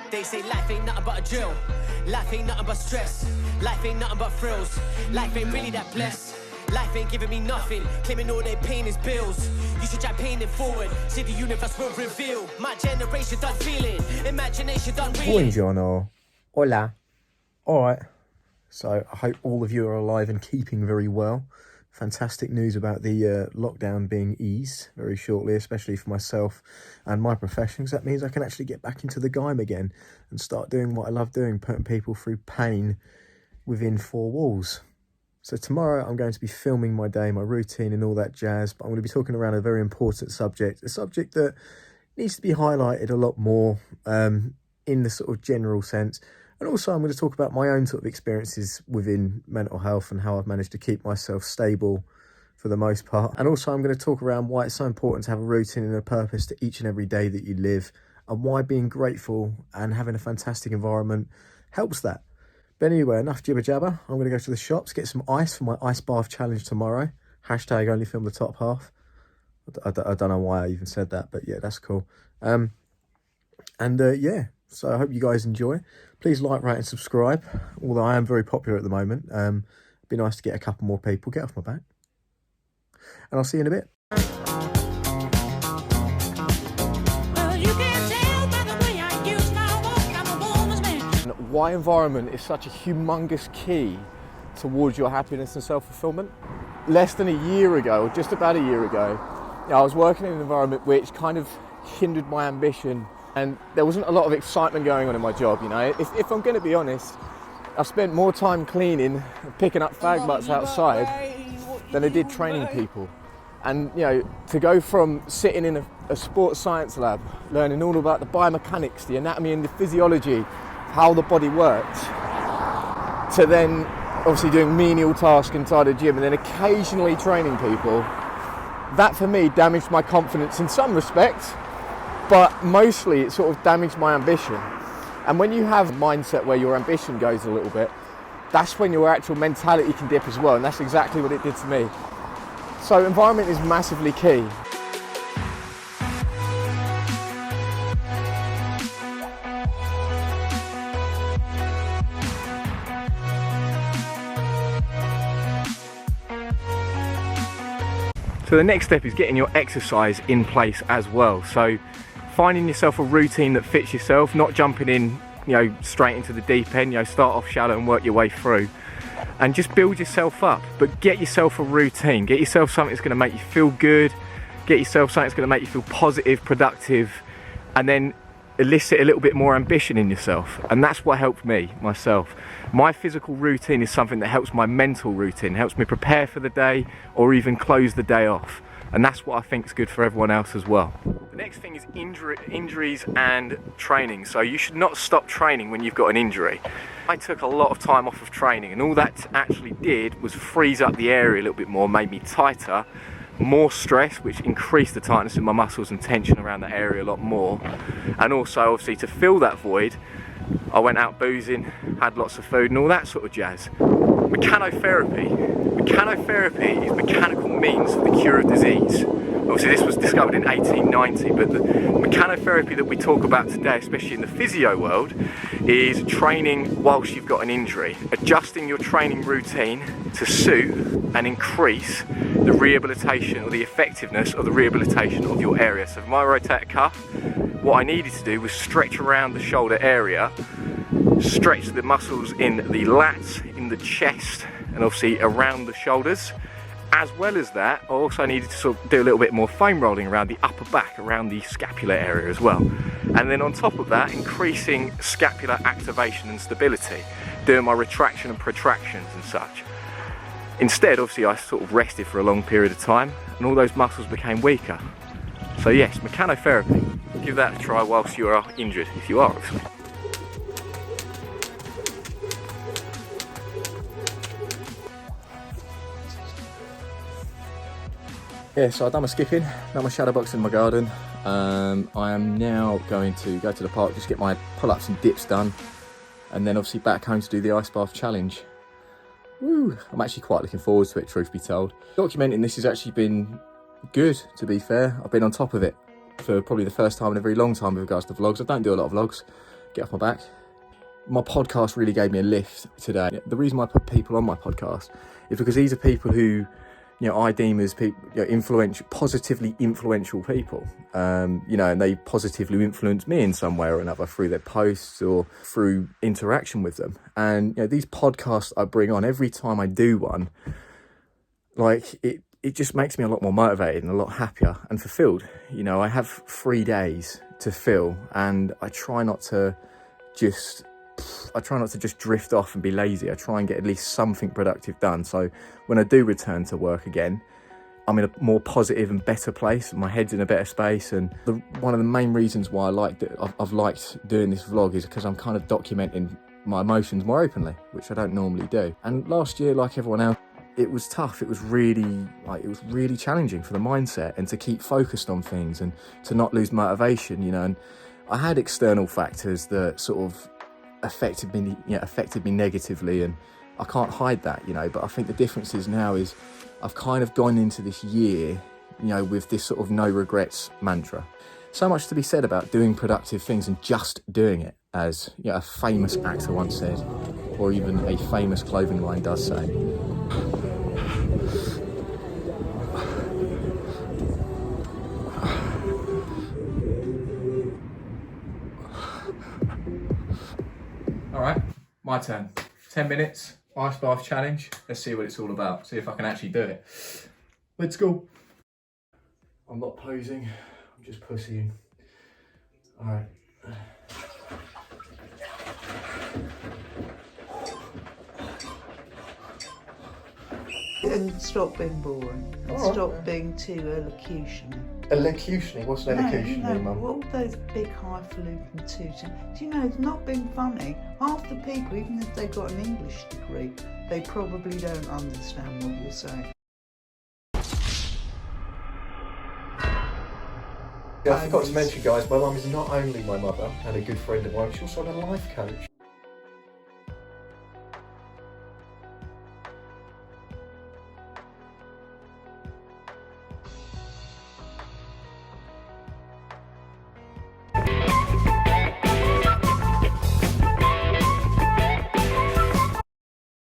They say life ain't nothing but a drill. Life ain't nothing but stress. Life ain't nothing but thrills. Life ain't really that blessed. Life ain't giving me nothing. Claiming all they paying is bills. You should try paying it forward. See the universe will reveal. My generation done feeling. Imagination done reeling. Buongiorno. Hola. Alright. So I hope all of you are alive and keeping very well. Fantastic news about the lockdown being eased very shortly, especially for myself and my profession, because that means I can actually get back into the game again and start doing what I love doing, putting people through pain within four walls. So tomorrow I'm going to be filming my day, my routine and all that jazz, but I'm going to be talking around a very important subject, a subject that needs to be highlighted a lot more in the sort of general sense. And also I'm going to talk about my own sort of experiences within mental health and how I've managed to keep myself stable for the most part. And also I'm going to talk around why it's so important to have a routine and a purpose to each and every day that you live, and why being grateful and having a fantastic environment helps that. But anyway, enough jibber jabber. I'm going to go to the shops, get some ice for my ice bath challenge tomorrow. Hashtag only film the top half. I don't know why I even said that, but yeah, that's cool. Yeah, so I hope you guys enjoy. Please like, rate and subscribe, although I am very popular at the moment. It'd be nice to get a couple more people. Get off my back. And I'll see you in a bit. Why environment is such a humongous key towards your happiness and self-fulfillment. Less than a year ago, or just about a year ago, I was working in an environment which kind of hindered my ambition, and there wasn't a lot of excitement going on in my job, you know. If I'm going to be honest, I spent more time cleaning and picking up fag butts outside than I did training people. And, you know, to go from sitting in a sports science lab, learning all about the biomechanics, the anatomy and the physiology, how the body works, to then obviously doing menial tasks inside a gym and then occasionally training people, that for me damaged my confidence in some respects, but mostly it sort of damaged my ambition. And when you have a mindset where your ambition goes a little bit, that's when your actual mentality can dip as well, and that's exactly what it did to me. So environment is massively key. So the next step is getting your exercise in place as well. So finding yourself a routine that fits yourself, not jumping in, you know, straight into the deep end, you know, start off shallow and work your way through. And just build yourself up, but get yourself a routine. Get yourself something that's gonna make you feel good. Get yourself something that's gonna make you feel positive, productive, and then elicit a little bit more ambition in yourself. And that's what helped me, myself. My physical routine is something that helps my mental routine, helps me prepare for the day or even close the day off. And that's what I think is good for everyone else as well. The next thing is injuries and training. So you should not stop training when you've got an injury. I took a lot of time off of training, and all that actually did was freeze up the area a little bit more, made me tighter, more stress, which increased the tightness in my muscles and tension around that area a lot more. And also obviously to fill that void, I went out boozing, had lots of food and all that sort of jazz. Mechanotherapy is mechanical means for the cure of disease. Obviously this was discovered in 1890, but the mechanotherapy that we talk about today, especially in the physio world, is training whilst you've got an injury, adjusting your training routine to suit and increase the rehabilitation or the effectiveness of the rehabilitation of your area. So for my rotator cuff, what I needed to do was stretch around the shoulder area, stretch the muscles in the lats, in the chest, and obviously around the shoulders. As well as that, I also needed to sort of do a little bit more foam rolling around the upper back, around the scapular area as well. And then on top of that, increasing scapular activation and stability, doing my retraction and protractions and such. Instead, obviously, I sort of rested for a long period of time and all those muscles became weaker. So yes, mechanotherapy, give that a try whilst you are injured, if you are obviously. Yeah, so I've done my skipping, done my shadow boxing in my garden. I am now going to go to the park, just get my pull-ups and dips done, and then obviously back home to do the ice bath challenge. Woo! I'm actually quite looking forward to it, truth be told. Documenting this has actually been good, to be fair. I've been on top of it for probably the first time in a very long time with regards to vlogs. I don't do a lot of vlogs. get off my back. My podcast really gave me a lift today. The reason why I put people on my podcast is because these are people who, you know, I deem as people, you know, positively influential people. You know, and they positively influence me in some way or another through their posts or through interaction with them. And, you know, these podcasts I bring on, every time I do one, like it just makes me a lot more motivated and a lot happier and fulfilled. You know, I have 3 days to fill, and I try not to just drift off and be lazy. I try and get at least something productive done. So when I do return to work again, I'm in a more positive and better place. My head's in a better space. And one of the main reasons why I've liked doing this vlog is because I'm kind of documenting my emotions more openly, which I don't normally do. And last year, like everyone else, it was tough. It was really challenging for the mindset and to keep focused on things and to not lose motivation, you know. And I had external factors that sort of affected me negatively, and I can't hide that, you know. But I think the difference is now is I've kind of gone into this year, you know, with this sort of no regrets mantra. So much to be said about doing productive things and just doing it, as, you know, a famous actor once said, or even a famous clothing line does say. All right, my turn. 10 minutes, ice bath challenge. Let's see what it's all about. See if I can actually do it. Let's go. I'm not posing, I'm just pussying. All right. And stop being boring. And All stop right. being too elocutionary. Elocutionary? What's an elocutionary, Mum? All those big highfalutin tooting. Do you know, it's not being funny. Half the people, even if they've got an English degree, they probably don't understand what you're saying. Yeah, I forgot to mention, guys, my mum is not only my mother and a good friend of mine, she's also a life coach.